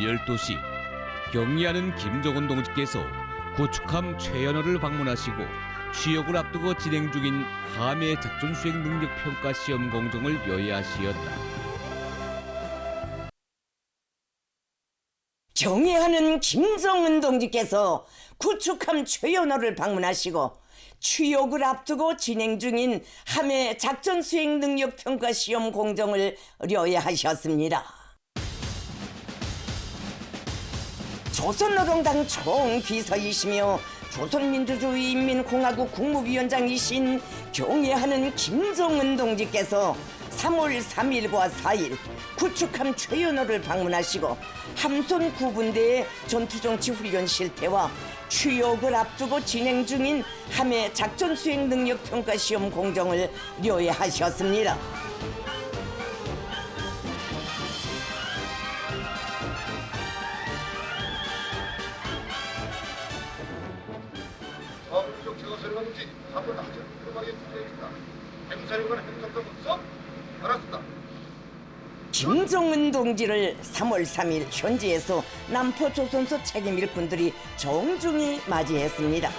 12시 경의하는 김정은 동지께서 구축함 최연호를 방문하시고 취역을 앞두고 진행 중인 함해 작전 수행 능력 평가 시험 공정을 요해하시었다. 경애하는 김정은 동지께서 구축함 최연호를 방문하시고 취역을 앞두고 진행 중인 함해 작전 수행 능력 평가 시험 공정을 의뢰하셨습니다. 조선노동당 총비서이시며 조선민주주의인민공화국 국무위원장이신 경애하는 김정은 동지께서 3월 3일과 4일 구축함 최연호를 방문하시고 함선 9분대의 전투정치훈련 실태와 취역을 앞두고 진행 중인 함해 작전 수행 능력 평가 시험 공정을 의뢰하셨습니다. 사업적 제거 설명지 한번 하죠. 음악에 투자했다. 행사에 관한 행정적 없어? 알았습니다. 김정은 동지를 3월 3일 현지에서 남포조선소 책임 일꾼들이 정중히 맞이했습니다.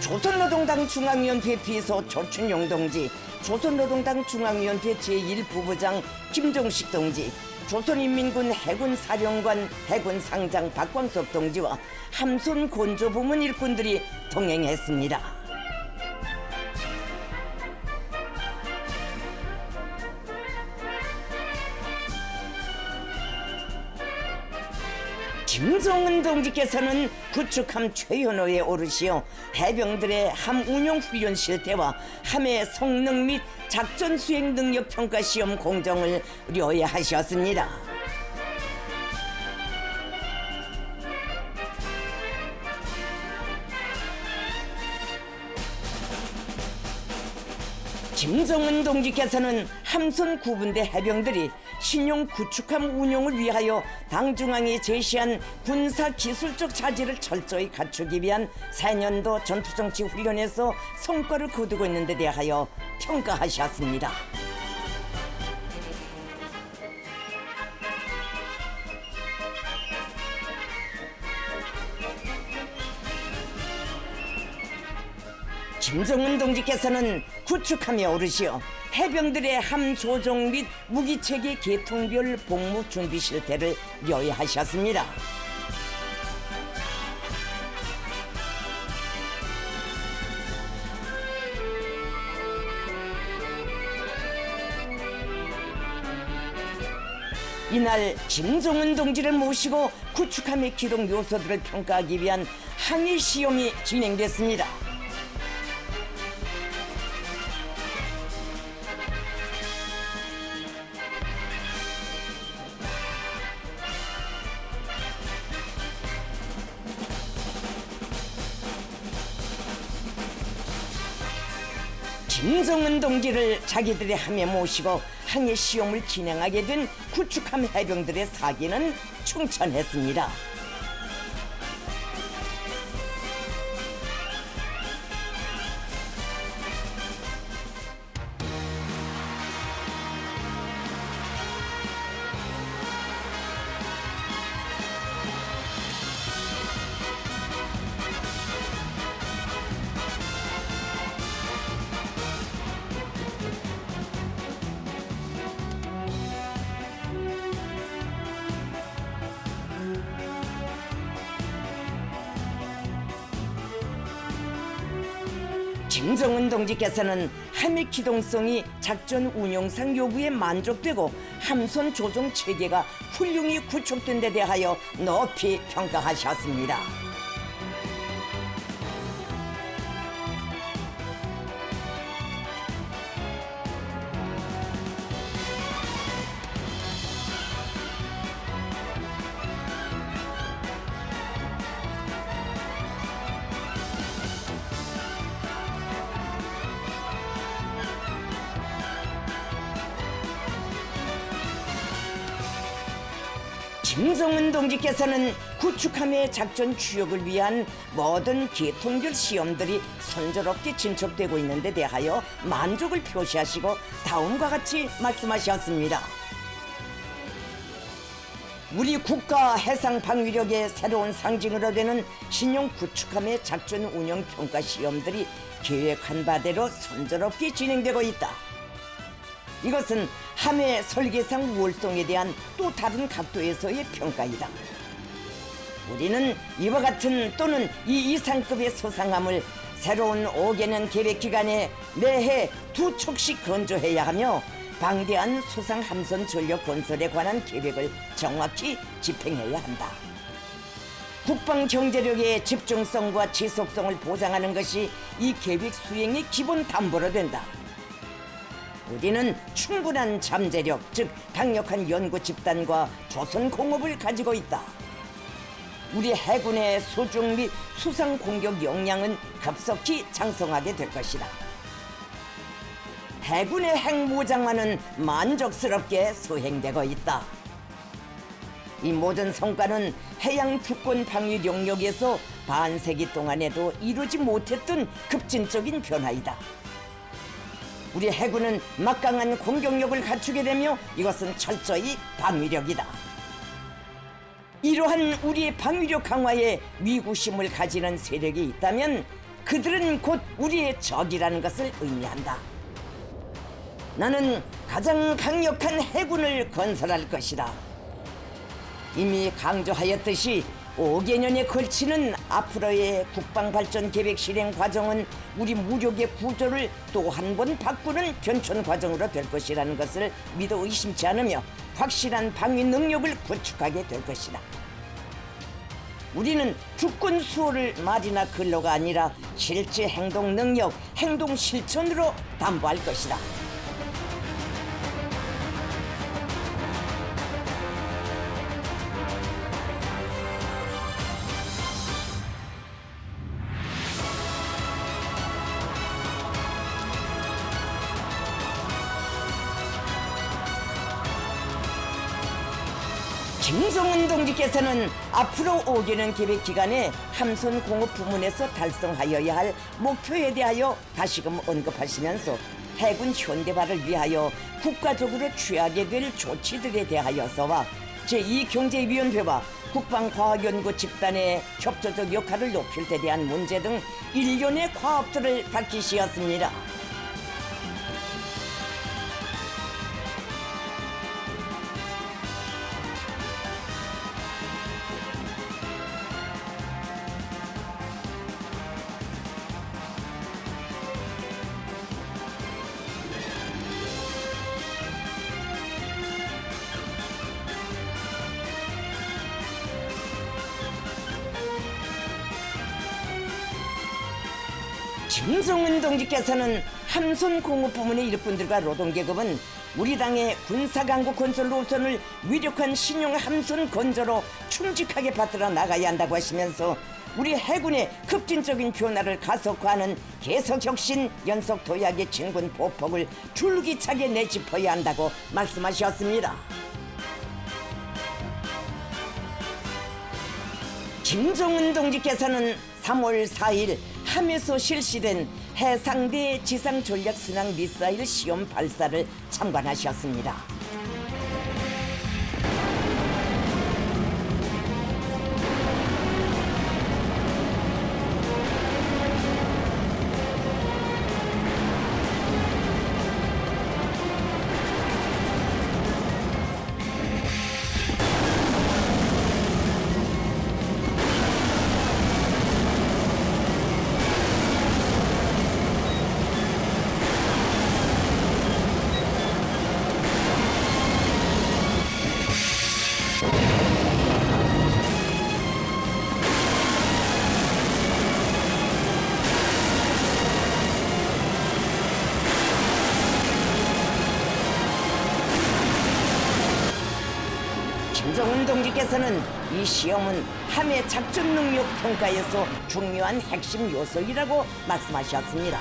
조선노동당 중앙위원회 비서 조춘용 동지, 조선노동당 중앙위원회 제1부부장 김종식 동지, 조선인민군 해군사령관 해군상장 박광섭 동지와 함선 건조부문 일꾼들이 동행했습니다. 김정은 동지께서는 구축함 최연호에 오르시어 해병들의 함 운용 훈련 실태와 함의 성능 및 작전 수행 능력 평가 시험 공정을 의뢰하셨습니다. 김정은 동지께서는 함선 9분대 해병들이 신용 구축함 운용을 위하여 당중앙이 제시한 군사기술적 자질을 철저히 갖추기 위한 4년도 전투정치 훈련에서 성과를 거두고 있는 데 대하여 평가하셨습니다. 김정은 동지께서는 구축함에 오르시어 해병들의 함 조종 및 무기체계 계통별 복무 준비 실태를 요해하셨습니다. 이날 김정은 동지를 모시고 구축함의 기동 요소들을 평가하기 위한 항해 시험이 진행됐습니다. 김정은 동지를 자기들의 함에 모시고 항해 시험을 진행하게 된 구축함 해병들의 사기는 충천했습니다. 김정은 동지께서는 함의 기동성이 작전 운용상 요구에 만족되고 함선 조종 체계가 훌륭히 구축된 데 대하여 높이 평가하셨습니다. 김정은 동지께서는 구축함의 작전 추역을 위한 모든 계통별 시험들이 순조롭게 진척되고 있는 데 대하여 만족을 표시하시고 다음과 같이 말씀하셨습니다. 우리 국가 해상 방위력의 새로운 상징으로 되는 신용 구축함의 작전 운영 평가 시험들이 계획한 바대로 순조롭게 진행되고 있다. 이것은 함의 설계상 월성에 대한 또 다른 각도에서의 평가이다. 우리는 이와 같은 또는 이 이상급의 소상함을 새로운 5개년 계획 기간에 매해 2척씩 건조해야 하며 방대한 수상 함선 전력 건설에 관한 계획을 정확히 집행해야 한다. 국방 경제력의 집중성과 지속성을 보장하는 것이 이 계획 수행의 기본 담보로 된다. 우리는 충분한 잠재력, 즉 강력한 연구 집단과 조선 공업을 가지고 있다. 우리 해군의 수중 및 수상 공격 역량은 급속히 장성하게 될 것이다. 해군의 핵무장화는 만족스럽게 수행되고 있다. 이 모든 성과는 해양 주권 방위 영역에서 반세기 동안에도 이루지 못했던 급진적인 변화이다. 우리 해군은 막강한 공격력을 갖추게 되며 이것은 철저히 방위력이다. 이러한 우리의 방위력 강화에 위구심을 가지는 세력이 있다면 그들은 곧 우리의 적이라는 것을 의미한다. 나는 가장 강력한 해군을 건설할 것이다. 이미 강조하였듯이 5개년에 걸치는 앞으로의 국방발전 계획 실행 과정은 우리 무력의 구조를 또 한 번 바꾸는 변천 과정으로 될 것이라는 것을 믿어 의심치 않으며 확실한 방위 능력을 구축하게 될 것이다. 우리는 주권 수호를 말이나 글로가 아니라 실제 행동 능력, 행동 실천으로 담보할 것이다. 김성은 동지께서는 앞으로 5개년 계획 기간에 함선 공업 부문에서 달성하여야 할 목표에 대하여 다시금 언급하시면서 해군 현대화를 위하여 국가적으로 취하게 될 조치들에 대하여서와 제2경제위원회와 국방과학연구 집단의 협조적 역할을 높일 데 대한 문제 등 일련의 과업들을 밝히시었습니다. 김성은 동지께서는 함선 공업 부문의 일꾼들과 노동계급은 우리 당의 군사강국 건설 노선을 위력한 신용 함선 건조로 충직하게 받들어 나가야 한다고 하시면서 우리 해군의 급진적인 변화를 가속화하는 개성혁신 연속 도약의 진군 보폭을 줄기차게 내짚어야 한다고 말씀하셨습니다. 김정은 동지께서는 3월 4일 함에서 실시된 해상대 지상전략순항 미사일 시험 발사를 참관하셨습니다. 김정은 동지께서는 이 시험은 함의 작전 능력 평가에서 중요한 핵심 요소이라고 말씀하셨습니다.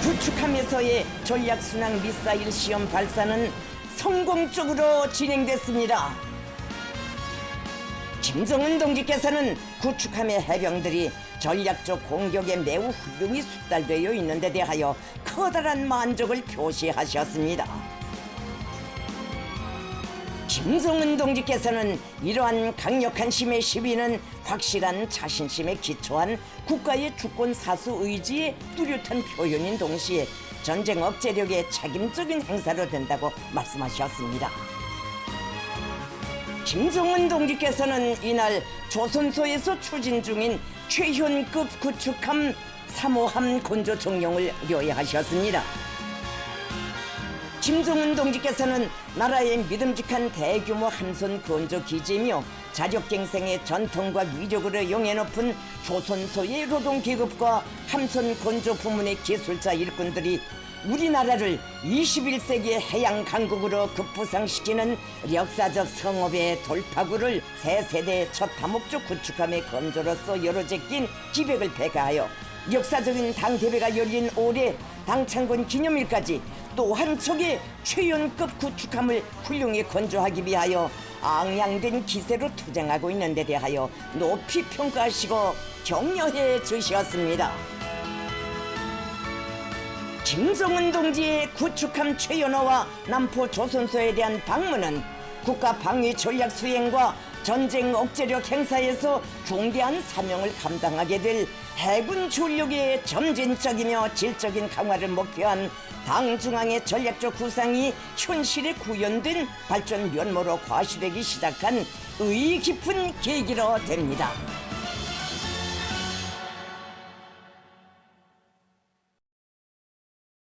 구축함에서의 전략순항 미사일 시험 발사는 성공적으로 진행됐습니다. 김정은 동지께서는 구축함의 해병들이 전략적 공격에 매우 훌륭히 숙달되어 있는 데 대하여 커다란 만족을 표시하셨습니다. 김성은 동지께서는 이러한 강력한 힘의 시비는 확실한 자신심에 기초한 국가의 주권 사수 의지의 뚜렷한 표현인 동시에 전쟁 억제력의 책임적인 행사로 된다고 말씀하셨습니다. 김성은 동지께서는 이날 조선소에서 추진 중인 최현급 구축함 3호함 건조 정령을 요해하셨습니다. 김성은 동지께서는 나라의 믿음직한 대규모 함선 건조 기지이며 자력갱생의 전통과 위력으로 영예 높은 조선소의 노동계급과 함선 건조 부문의 기술자 일꾼들이 우리나라를 21세기의 해양 강국으로 급부상시키는 역사적 성업의 돌파구를 새 세대의 첫 다목적 구축함의 건조로서 열어제낀 기백을 배가하여 역사적인 당대회가 열린 올해 당창건 기념일까지 또 한 척의 최연급 구축함을 훌륭히 건조하기 위하여 앙양된 기세로 투쟁하고 있는 데 대하여 높이 평가하시고 격려해 주셨습니다. 김성은 동지의 구축함 최연호와 남포 조선소에 대한 방문은 국가 방위 전략 수행과 전쟁 억제력 행사에서 중대한 사명을 감당하게 될 해군 전력의 점진적이며 질적인 강화를 목표한 당 중앙의 전략적 구상이 현실에 구현된 발전 면모로 과시되기 시작한 의의 깊은 계기로 됩니다.